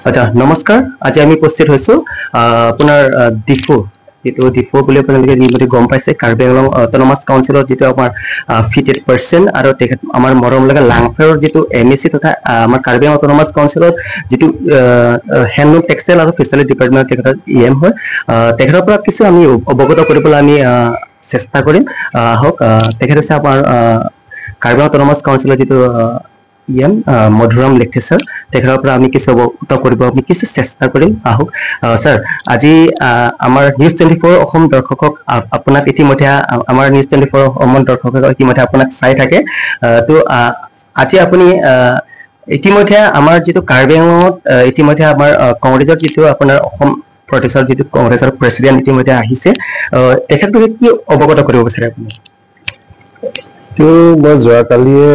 আচ্ছা নমস্কাৰ আজি আমি উপস্থিত হৈছো আপোনাৰ ডিফো যেটো ডিফো বুলি আপোনালোকে যিমতে গম পাইছে কাৰ্বি আংলং অটোনমাস কাউন্সিলৰ যেটো আমাৰ ফিটেড পাৰ্সন আৰু তেখেত আমাৰ মৰম লগা লাংফেৰ যেটো এমএসি তথা আমাৰ কাৰ্বি আংলং অটোনমাস কাউন্সিলৰ যেটো হ্যান্ডলুম টেক্সটাইল আৰু ফিচাৰী ডিপাৰ্টমেন্ট তেখেতৰ ইএম হয় তেখেতৰ পৰা কিছু আমি অৱগত কৰিবলৈ আমি চেষ্টা কৰিম হওক তেখেত আছে আমাৰ কাৰ্বি আংলং অটোনমাস কাউন্সিলৰ যেটো ইএম মধুৰাম লেখে স্যাৰ তেখেতৰ পৰা আমি কিছু অৱগত কৰিব আমি কিছু চেষ্টা কৰিম আহক স্যাৰ আজি আমাৰ নিউজ 24 অসম দৰ্শকক আপোনাক ইতিমধ্যে আমাৰ নিউজ 24 অসম দৰ্শকক ইতিমধ্যে আপোনাক চাই থাকে তো আজি আপুনি ইতিমধ্যে আমাৰ যেটো কাৰ্বি আংলঙত ইতিমধ্যে আমাৰ কংগ্ৰেছৰ যেটো আপোনাৰ অসম প্ৰদেশৰ যেটো কংগ্ৰেছৰ প্ৰেসিডেন্ট ইতিমধ্যে আহিছে তেখেতক কি অৱগত কৰিব বিচাৰে আপুনি তো মই যোৱাকালিয়ে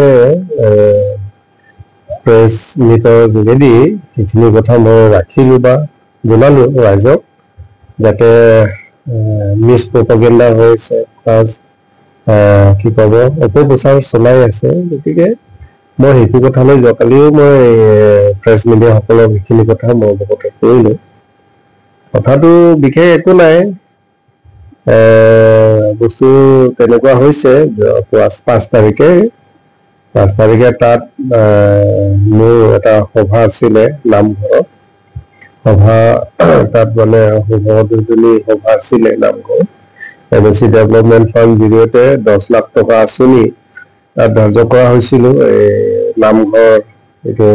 প্ৰেছ মিটৰ যোগেদি এইখিনি কথা মই ৰাখিলো বা জনালো ৰাইজক যাতে মিছ প্ৰপাগেণ্ডা হৈছে প্লাছ কি ক'ব অপপ্ৰচাৰ চলাই আছে গতিকে মই সেইটো কথালৈ যোৱাকালিও মই প্ৰেছ মিডিয়াসকলক এইখিনি কথা মই অৱগত কৰিলো কথাটো বিশেষ একো নাই বস্তু তেনেকুৱা হৈছে 5 তাৰিখে তাত মোৰ এটা সভা আছিলে নামঘৰত সভা তাত মানে সভাপতি সভা আছিলে নামঘৰত এমএসি ডেভেলপমেন্ট ফান্ড জৰিয়তে 10 লাখ টকা আঁচনি তাত ধাৰ্য কৰা হৈছিল নামঘৰ এইটো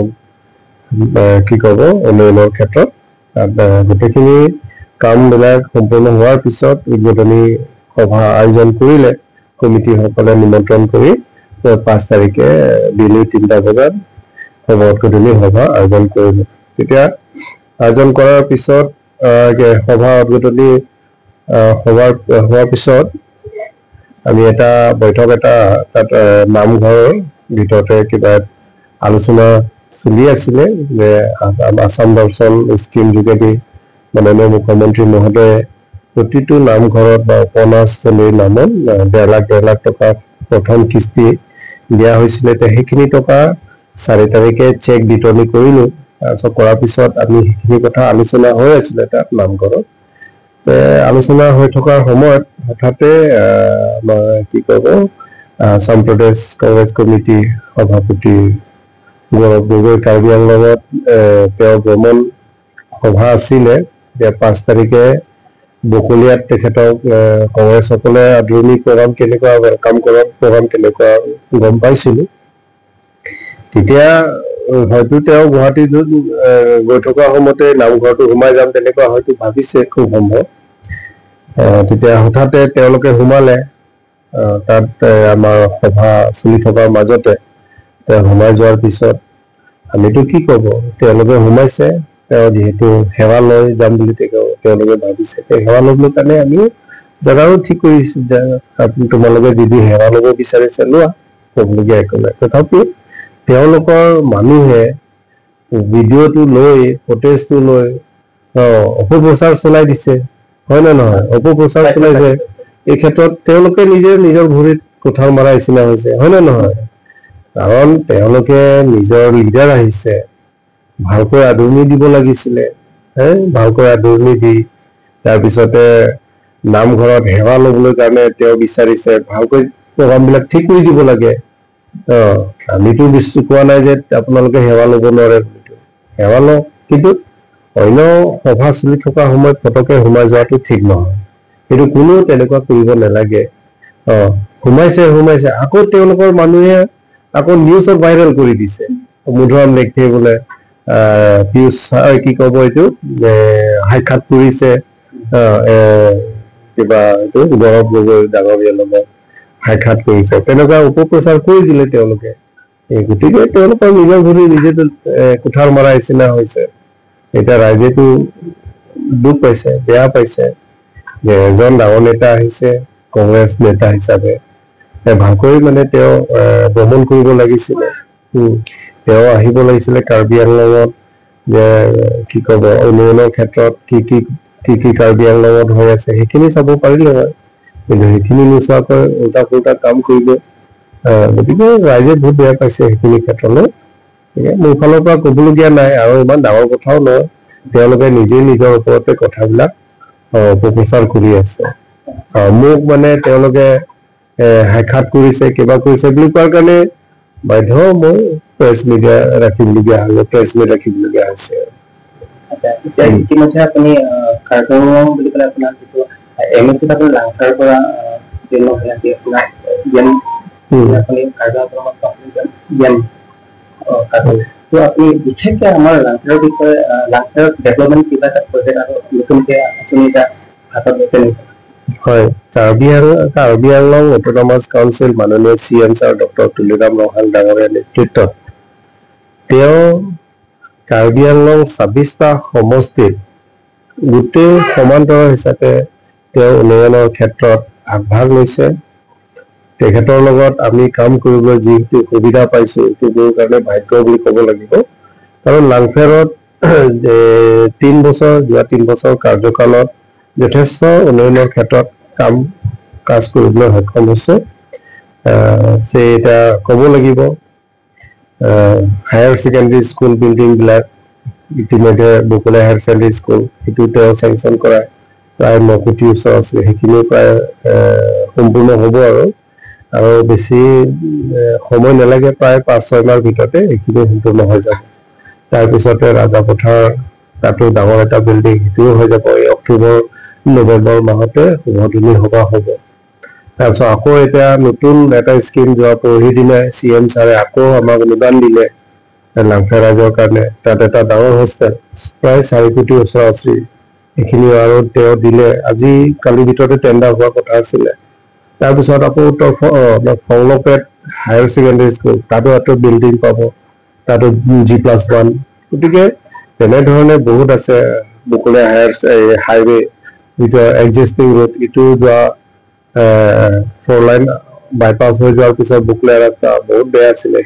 কি ক'ব উন্নয়নৰ ক্ষেত্ৰত তাত গোটেইখিনি কামবিলাক সম্পূৰ্ণ হোৱাৰ পিছত উদ্বোধনী সভা আয়োজন কৰিলে কমিটিসকলে নিমন্ত্ৰণ কৰি 5 তাৰিখে দিল্লী 3টা বজাত সভাপতি সভা আয়োজন কৰিলে তেতিয়া আয়োজন কৰাৰ পিছত সভা উদ্বোধনী হোৱাৰ পিছত আমি এটা বৈঠক এটা তাত নামঘৰৰ ভিতৰতে কিবা আলোচনা চলি আছিলে যে আসাম দৰ্শন স্কিম যোগেদি মাননীয় মুখ্যমন্ত্ৰী মহোদয়ে প্ৰতিটো নামঘৰত বা উপন্যাসস্থলীৰ নামত 1.5 লাখ টকা প্ৰথম কিস্তি দিয়া হৈছিলে সেইখিনি টকা 4 তাৰিখে চেক বিতৰণ কৰিলো তাৰপিছত কৰাৰ পিছত আমি সেইখিনি কথা আলোচনা হৈ আছিলে তাত নামঘৰত আলোচনা হৈ থকাৰ সময়ত হঠাতে কি ক'ব আসাম প্ৰদেশ কংগ্ৰেছ কমিটি সভাপতি গৌৰৱ গগৈ কাৰ্বি আংলঙত তেওঁ ভ্ৰমণ সভা আছিলে 5 তাৰিখে বকুলিয়াত তেখেতক কংগ্ৰেছসকলে আদৰণি প্ৰগ্ৰাম কেনেকুৱা ৱেলকাম প্ৰগ্ৰাম কেনেকুৱা গম পাইছিলো তেতিয়া হয়তো তেওঁ গুৱাহাটীত গৈ থকা সময়তে নামঘৰটো সোমাই যাম তেনেকুৱা হয়তো ভাবিছে খুব সম্ভৱ তেতিয়া হঠাতে তেওঁলোকে সোমালে তাত আমাৰ সভা চলি থকাৰ মাজতে তেওঁ সোমাই যোৱাৰ পিছত আমিতো কি ক'ব তেওঁলোকে সোমাইছে তেওঁ যেহেতু সেৱা লৈ যাম বুলি তেওঁলোকে ভাবিছে সেৱা ল'বলৈ কাৰণে আমি জেগাও ঠিক কৰিছো তোমালোকে যদি সেৱা ল'ব বিচাৰিছে লোৱা ক'বলগীয়া একো নাই তথাপিও তেওঁলোকৰ মানুহে ভিডিঅ'টো লৈ ফুটেজটো লৈ অপপ্ৰচাৰ চলাই দিছে হয় নে নহয় অপপ্ৰচাৰ চলাইছে এই ক্ষেত্ৰত তেওঁলোকে নিজৰ ভৰিত কোঠাৰ মাৰা নিচিনা হৈছে হয় নে নহয় কাৰণ তেওঁলোকে নিজৰ লিডাৰ আহিছে ভালকৈ আদৰণি দিব লাগিছিলে ভালকৈ আদৰণি দি তাৰপিছতে নামঘৰত সেৱা ল'বলৈ কাৰণে তেওঁ বিচাৰিছে ভালকৈ প্ৰগ্ৰামবিলাক ঠিক কৰি দিব লাগে আমিতো বিশ্বাস কোৱা নাই যে আপোনালোকে সেৱা ল'ব নোৱাৰে সেৱা লওক কিন্তু অন্য সভা চলি থকা সময়ত ফটকে সোমাই যোৱাটো ঠিক নহয় কিন্তু কোনো তেনেকুৱা কৰিব নালাগে সোমাইছে আকৌ তেওঁলোকৰ মানুহে আকৌ নিউজত ভাইৰেল কৰি দিছে মধুৰাম লেখে বোলে পিউষ কি ক'ব এইটো সাক্ষাৎ কৰিছে কিবা এইটো গৌৰৱ গগৈ ডাঙৰীয়াৰ লগত সাক্ষাৎ কৰিছে তেনেকুৱা উপপ্ৰচাৰ কৰি দিলে তেওঁলোকে গতিকে তেওঁলোকৰ নিজৰ ভৰি নিজে কোঠাৰ মৰা নিচিনা হৈছে এতিয়া ৰাইজেতো দুখ পাইছে বেয়া পাইছে যে এজন ডাঙৰ নেতা আহিছে কংগ্ৰেছ নেতা হিচাপে ভালকৈ মানে তেওঁ ভ্ৰমণ কৰিব লাগিছিলে তেওঁ আহিব লাগিছিলে কাৰ্বি আংলঙত যে কি ক'ব উন্নয়নৰ ক্ষেত্ৰত কি কাৰ্বি আংলঙত হৈ আছে সেইখিনি চাব পাৰিলে হয় কিন্তু সেইখিনি নোচোৱাকৈ উল্টা পুল্টা কাম কৰিব গতিকে ৰাইজে বহুত বেয়া পাইছে সেইখিনি ক্ষেত্ৰলৈ মোৰ ফালৰ পৰা ক'বলগীয়া নাই আৰু ইমান ডাঙৰ কথাও নহয় তেওঁলোকে নিজেই নিজৰ ওপৰতে কথাবিলাক অপপ্ৰচাৰ কৰি আছে মোক মানে তেওঁলোকে সাক্ষাৎ কৰিছে কিবা কৰিছে বুলি কোৱাৰ কাৰণে বাধ্য মই প্ৰেছ মিডিয়া ৰাখিবলগীয়া হ'লে প্ৰেছ মিট ৰাখিবলগীয়া হৈছে ইতিমধ্যে আপুনি কাৰ্বি আংলং বুলি ক'লে আপোনাৰ যিটো MSC আপুনি লাংখাৰ পৰা আপুনি কাৰ্বি আংলঙত তো আপুনি বিশেষকৈ আমাৰ লাংখাৰৰ বিষয়ে লাংখাৰৰ ডেভেলপমেণ্ট কিবা এটা প্ৰজেক্ট আৰু নতুনকৈ আপুনি এটা হাতত লৈছে নেকি হয় কাৰ্বি আংলং অটোনমাছ কাউন্সিল মাননীয় CM ছাৰ ডক্টৰ তুলিৰাম ৰহাল ডাঙৰীয়াৰ নেতৃত্বত তেওঁ কাৰ্বি আংলং 26টা সমষ্টিত গোটেই সমান্তৰাল হিচাপে তেওঁ উন্নয়নৰ ক্ষেত্ৰত আগভাগ লৈছে তেখেতৰ লগত আমি কাম কৰিবলৈ যিটো সুবিধা পাইছো এইটোৰ কাৰণে ভাগ্য বুলি ক'ব লাগিব কাৰণ লাংখাৰত 3 বছৰ কাৰ্যকালত যথেষ্ট উন্নয়নৰ ক্ষেত্ৰত কাম কাজ কৰিবলৈ সক্ষম হৈছে এটা ক'ব লাগিব হায়াৰ ছেকেণ্ডাৰী স্কুল বিল্ডিং বিলাক ইতিমধ্যে বকুলা হায়াৰ ছেকেণ্ডাৰী স্কুল এইটো তেওঁ চেংচন কৰায় প্ৰায় 9 কোটি ওচৰ আছে সেইখিনি প্ৰায় সম্পূৰ্ণ হ'ব আৰু বেছি সময় নালাগে প্ৰায় 5-6 মাহৰ ভিতৰতে এইখিনি সম্পূৰ্ণ হৈ যাব তাৰপিছতে ৰাজাপথাৰ তাতো ডাঙৰ এটা বিল্ডিং সেইটোও হৈ যাব এই অক্টোবৰ নৱেম্বৰ মাহতে উদ্বোধনী সভা হ'ব তাৰপিছত আকৌ এতিয়া নতুন এটা স্কিম যোৱা পৰহি দিনা CM ছাৰে আকৌ আমাক অনুদান দিলে লাংখা ৰাইজৰ কাৰণে তাত এটা ডাঙৰ হোষ্টেল প্ৰায় 4 কোটি ওচৰ আছে এইখিনি আৰু তেওঁ দিলে আজি কালি ভিতৰতে টেণ্ডাৰ হোৱা কথা আছিলে তাৰপিছত আকৌ ফংলপেট হায়াৰ ছেকেণ্ডাৰী স্কুল তাতো এটা বিল্ডিং পাব তাতো G+1 গতিকে তেনেধৰণে বহুত আছে বকুলা হাইৱে যিটো এক্সিষ্টিং ৰোড ইটো যোৱা 4 লাইন বাইপাছ হৈ যোৱাৰ পিছত বকুলা ৰাস্তা বহুত বেয়া আছিলে